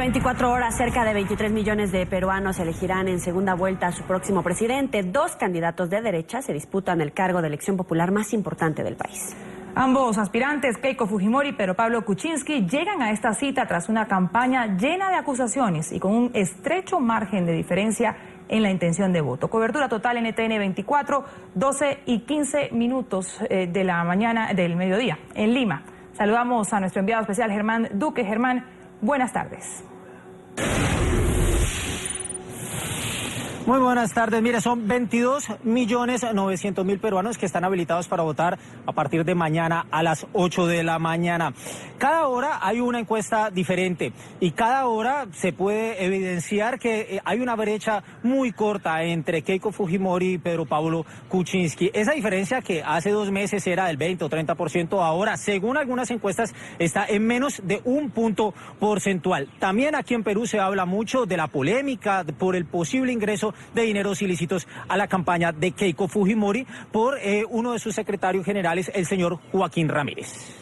24 horas, cerca de 23 millones de peruanos elegirán en segunda vuelta a su próximo presidente. Dos candidatos de derecha se disputan el cargo de elección popular más importante del país. Ambos aspirantes, Keiko Fujimori y Pedro Pablo Kuczynski, llegan a esta cita tras una campaña llena de acusaciones y con un estrecho margen de diferencia en la intención de voto. Cobertura total NTN 24, 12 y 15 minutos de la mañana del mediodía en Lima. Saludamos a nuestro enviado especial Germán Duque. Germán, buenas tardes. Muy buenas tardes. Mire, son 22.900.000 peruanos que están habilitados para votar a partir de mañana a las 8 de la mañana. Cada hora hay una encuesta diferente y cada hora se puede evidenciar que hay una brecha muy corta entre Keiko Fujimori y Pedro Pablo Kuczynski. Esa diferencia que hace 2 meses era del 20 o 30%, ahora, según algunas encuestas, está en menos de 1 punto porcentual. También aquí en Perú se habla mucho de la polémica por el posible ingreso de dineros ilícitos a la campaña de Keiko Fujimori por uno de sus secretarios generales, el señor Joaquín Ramírez.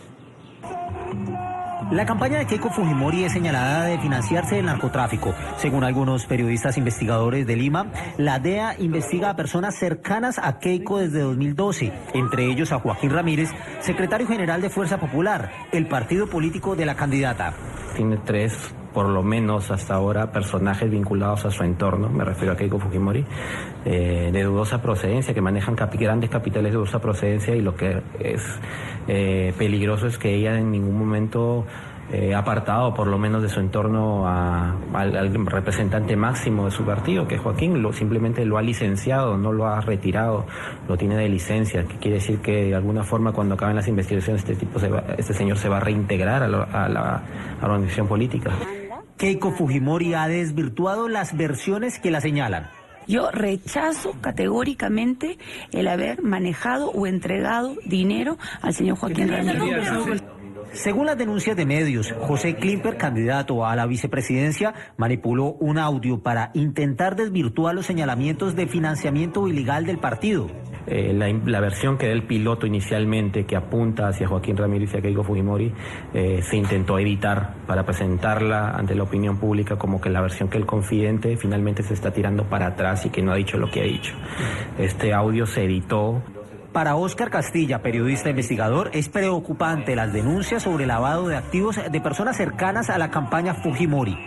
La campaña de Keiko Fujimori es señalada de financiarse del narcotráfico. Según algunos periodistas investigadores de Lima, la DEA investiga a personas cercanas a Keiko desde 2012, entre ellos a Joaquín Ramírez, secretario general de Fuerza Popular, el partido político de la candidata. Tiene 3, por lo menos hasta ahora, personajes vinculados a su entorno, me refiero a Keiko Fujimori, de dudosa procedencia, que manejan grandes capitales de dudosa procedencia, y lo que es peligroso es que ella en ningún momento ha apartado, por lo menos de su entorno, al representante máximo de su partido, que es Joaquín. Simplemente lo ha licenciado, no lo ha retirado, lo tiene de licencia, que quiere decir que de alguna forma, cuando acaben las investigaciones, este señor se va a reintegrar a la organización política. Keiko Fujimori ha desvirtuado las versiones que la señalan. Yo rechazo categóricamente el haber manejado o entregado dinero al señor Joaquín Ramírez. Según las denuncias de medios, José Klimper, candidato a la vicepresidencia, manipuló un audio para intentar desvirtuar los señalamientos de financiamiento ilegal del partido. La versión que da el piloto inicialmente, que apunta hacia Joaquín Ramírez y a Keiko Fujimori, se intentó evitar para presentarla ante la opinión pública como que la versión que el confidente finalmente se está tirando para atrás y que no ha dicho lo que ha dicho. Este audio se editó. Para Óscar Castilla, periodista investigador, es preocupante las denuncias sobre lavado de activos de personas cercanas a la campaña Fujimori.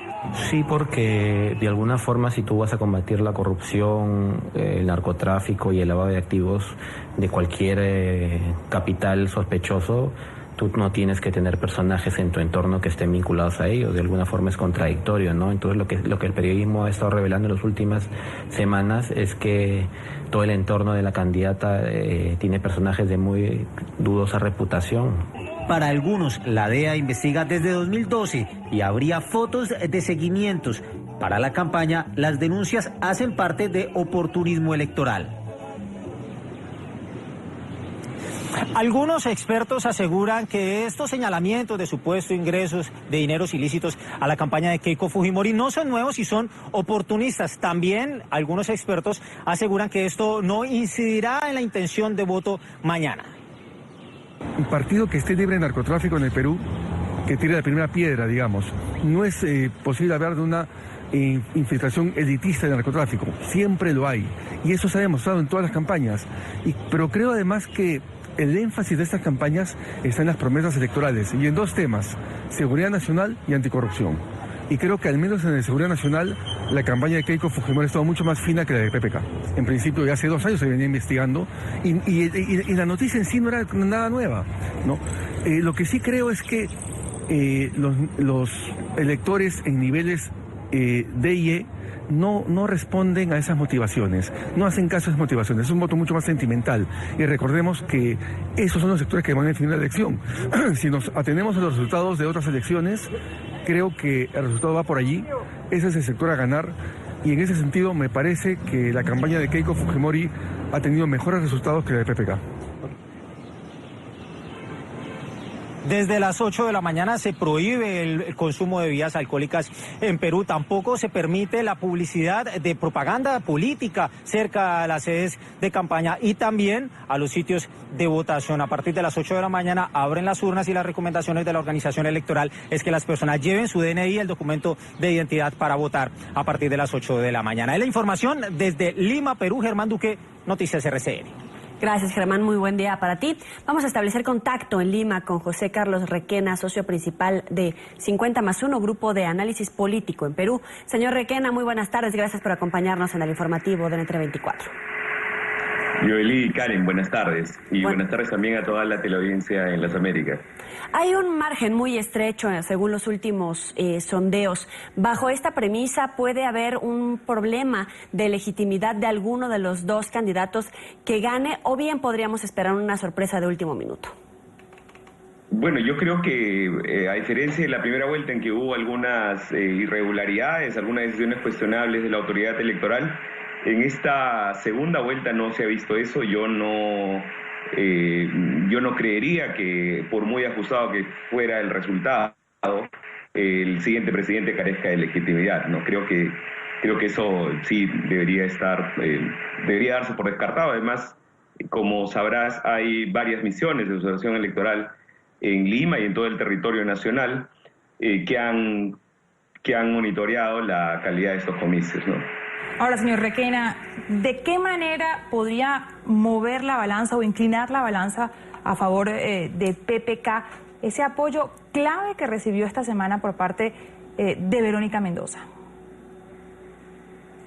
Sí, porque de alguna forma, si tú vas a combatir la corrupción, el narcotráfico y el lavado de activos de cualquier capital sospechoso, tú no tienes que tener personajes en tu entorno que estén vinculados a ello. De alguna forma es contradictorio, ¿no? Entonces lo que el periodismo ha estado revelando en las últimas semanas es que todo el entorno de la candidata tiene personajes de muy dudosa reputación. Para algunos, la DEA investiga desde 2012 y habría fotos de seguimientos. Para la campaña, las denuncias hacen parte de oportunismo electoral. Algunos expertos aseguran que estos señalamientos de supuestos ingresos de dineros ilícitos a la campaña de Keiko Fujimori no son nuevos y son oportunistas. También algunos expertos aseguran que esto no incidirá en la intención de voto mañana. Un partido que esté libre de narcotráfico en el Perú, que tire la primera piedra, digamos. No es posible hablar de una infiltración elitista de narcotráfico. Siempre lo hay. Y eso se ha demostrado en todas las campañas. Pero creo además que el énfasis de estas campañas está en las promesas electorales y en 2 temas: seguridad nacional y anticorrupción. Y creo que al menos en la seguridad nacional la campaña de Keiko Fujimori ha estado mucho más fina que la de PPK. En principio ya hace 2 años se venía investigando y la noticia en sí no era nada nueva, ¿no? Lo que sí creo es que los electores en niveles D y E no responden a esas motivaciones, no hacen caso a esas motivaciones. Es un voto mucho más sentimental. Y recordemos que esos son los sectores que van a definir la elección. Si nos atenemos a los resultados de otras elecciones, creo que el resultado va por allí. Ese es el sector a ganar. Y en ese sentido me parece que la campaña de Keiko Fujimori ha tenido mejores resultados que la de PPK. Desde las 8 de la mañana se prohíbe el consumo de bebidas alcohólicas en Perú. Tampoco se permite la publicidad de propaganda política cerca a las sedes de campaña y también a los sitios de votación. A partir de las 8 de la mañana abren las urnas y las recomendaciones de la organización electoral es que las personas lleven su DNI, el documento de identidad, para votar a partir de las 8 de la mañana. Es la información desde Lima, Perú. Germán Duque, Noticias RCN. Gracias, Germán. Muy buen día para ti. Vamos a establecer contacto en Lima con José Carlos Requena, socio principal de 50+1, grupo de análisis político en Perú. Señor Requena, muy buenas tardes. Gracias por acompañarnos en el informativo de Entre 24. Yoeli y Karen, buenas tardes. Y buenas tardes también a toda la teleaudiencia en las Américas. Hay un margen muy estrecho, según los últimos sondeos. Bajo esta premisa, ¿puede haber un problema de legitimidad de alguno de los dos candidatos que gane, o bien podríamos esperar una sorpresa de último minuto? Bueno, yo creo que a diferencia de la primera vuelta en que hubo algunas irregularidades, algunas decisiones cuestionables de la autoridad electoral, en esta segunda vuelta no se ha visto eso. Yo no creería que, por muy ajustado que fuera el resultado, el siguiente presidente carezca de legitimidad. No creo que eso sí debería darse por descartado. Además, como sabrás, hay varias misiones de observación electoral en Lima y en todo el territorio nacional que han monitoreado la calidad de estos comicios, ¿no? Ahora, señor Requena, ¿de qué manera podría mover la balanza o inclinar la balanza a favor de PPK ese apoyo clave que recibió esta semana por parte de Verónica Mendoza?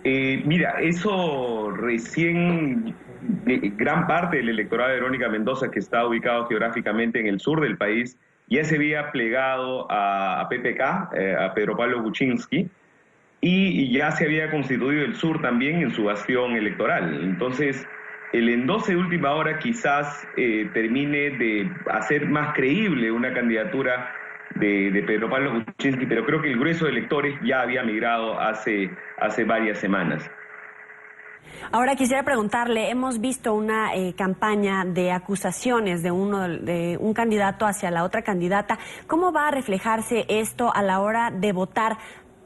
Mira, eso recién, gran parte del electorado de Verónica Mendoza, que está ubicado geográficamente en el sur del país, ya se había plegado a PPK, a Pedro Pablo Kuczynski, y ya se había constituido el sur también en su bastión electoral. Entonces, el endoce de última hora quizás termine de hacer más creíble una candidatura de Pedro Pablo Kuczynski, pero creo que el grueso de electores ya había migrado hace varias semanas. Ahora quisiera preguntarle, hemos visto una campaña de acusaciones de un candidato hacia la otra candidata. ¿Cómo va a reflejarse esto a la hora de votar,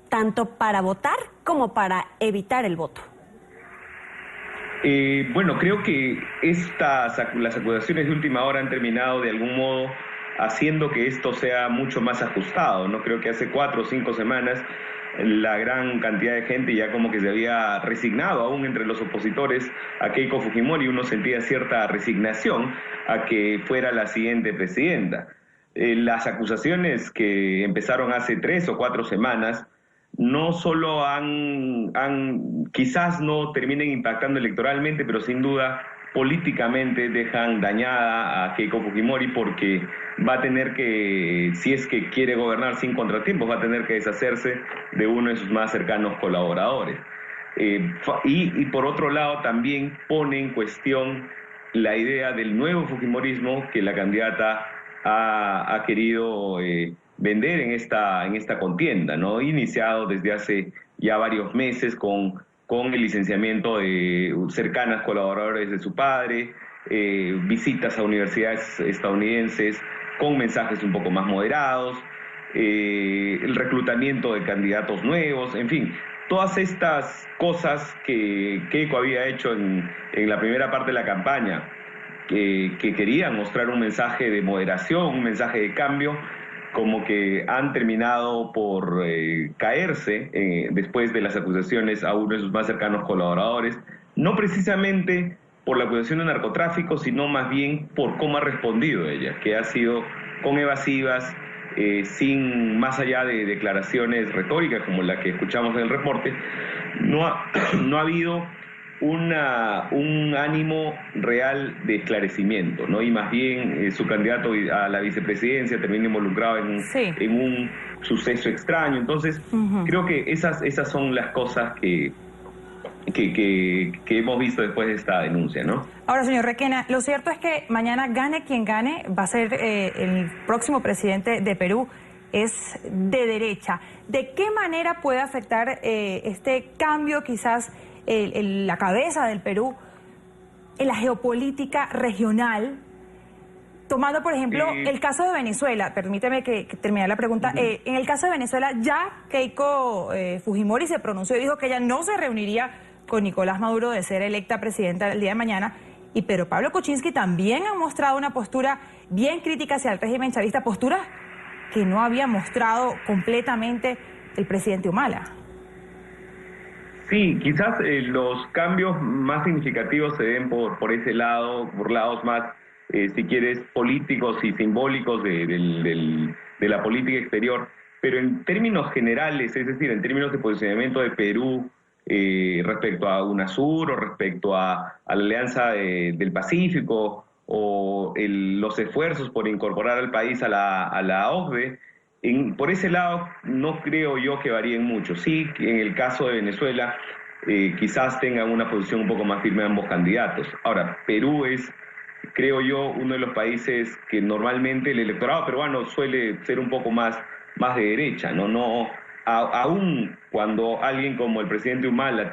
tanto para votar como para evitar el voto? Bueno, creo que las acusaciones de última hora han terminado de algún modo haciendo que esto sea mucho más ajustado, ¿no? Creo que hace 4 o 5 semanas la gran cantidad de gente ya como que se había resignado, aún entre los opositores a Keiko Fujimori, uno sentía cierta resignación a que fuera la siguiente presidenta. Las acusaciones que empezaron hace 3 o 4 semanas no solo quizás no terminen impactando electoralmente, pero sin duda políticamente dejan dañada a Keiko Fujimori, porque va a tener que, si es que quiere gobernar sin contratiempos, va a tener que deshacerse de uno de sus más cercanos colaboradores. Y por otro lado también pone en cuestión la idea del nuevo Fujimorismo que la candidata ha querido vender en esta contienda, ¿no? Iniciado desde hace ya varios meses con el licenciamiento de cercanas colaboradores de su padre, visitas a universidades estadounidenses con mensajes un poco más moderados, el reclutamiento de candidatos nuevos, en fin, todas estas cosas que Keiko había hecho en la primera parte de la campaña, que querían mostrar un mensaje de moderación, un mensaje de cambio, como que han terminado por caerse después de las acusaciones a uno de sus más cercanos colaboradores, no precisamente por la acusación de narcotráfico, sino más bien por cómo ha respondido ella, que ha sido con evasivas, sin más allá de declaraciones retóricas como la que escuchamos en el reporte. No ha habido un ánimo real de esclarecimiento, ¿no? Y más bien su candidato a la vicepresidencia termina involucrado en un suceso extraño. Entonces, creo que esas son las cosas que hemos visto después de esta denuncia, ¿no? Ahora, señor Requena, lo cierto es que mañana gane quien gane, va a ser el próximo presidente de Perú, es de derecha. ¿De qué manera puede afectar este cambio quizás la cabeza del Perú en la geopolítica regional tomando, por ejemplo, el caso de Venezuela, permíteme que termine la pregunta. En el caso de Venezuela, ya Keiko Fujimori se pronunció y dijo que ella no se reuniría con Nicolás Maduro de ser electa presidenta el día de mañana. Y pero Pablo Kuczynski también ha mostrado una postura bien crítica hacia el régimen chavista, postura que no había mostrado completamente el presidente Humala. Sí, quizás los cambios más significativos se den por ese lado, por lados más, si quieres, políticos y simbólicos de la política exterior, pero en términos generales, es decir, en términos de posicionamiento de Perú respecto a UNASUR o respecto a la Alianza del Pacífico o los esfuerzos por incorporar al país a la OCDE, por ese lado no creo yo que varíen mucho. Sí, en el caso de Venezuela quizás tengan una posición un poco más firme ambos candidatos. Ahora, Perú es, creo yo, uno de los países que normalmente el electorado peruano suele ser un poco más de derecha, ¿no? Aún cuando alguien como el presidente Humala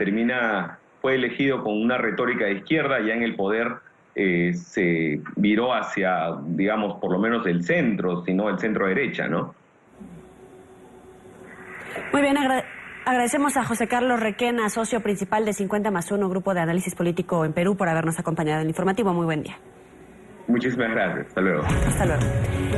fue elegido con una retórica de izquierda, ya en el poder se viró hacia, digamos, por lo menos el centro, sino el centro derecha, ¿no? Muy bien, agradecemos a José Carlos Requena, socio principal de 50+1, Grupo de Análisis Político en Perú, por habernos acompañado en el informativo. Muy buen día. Muchísimas gracias. Hasta luego. Hasta luego.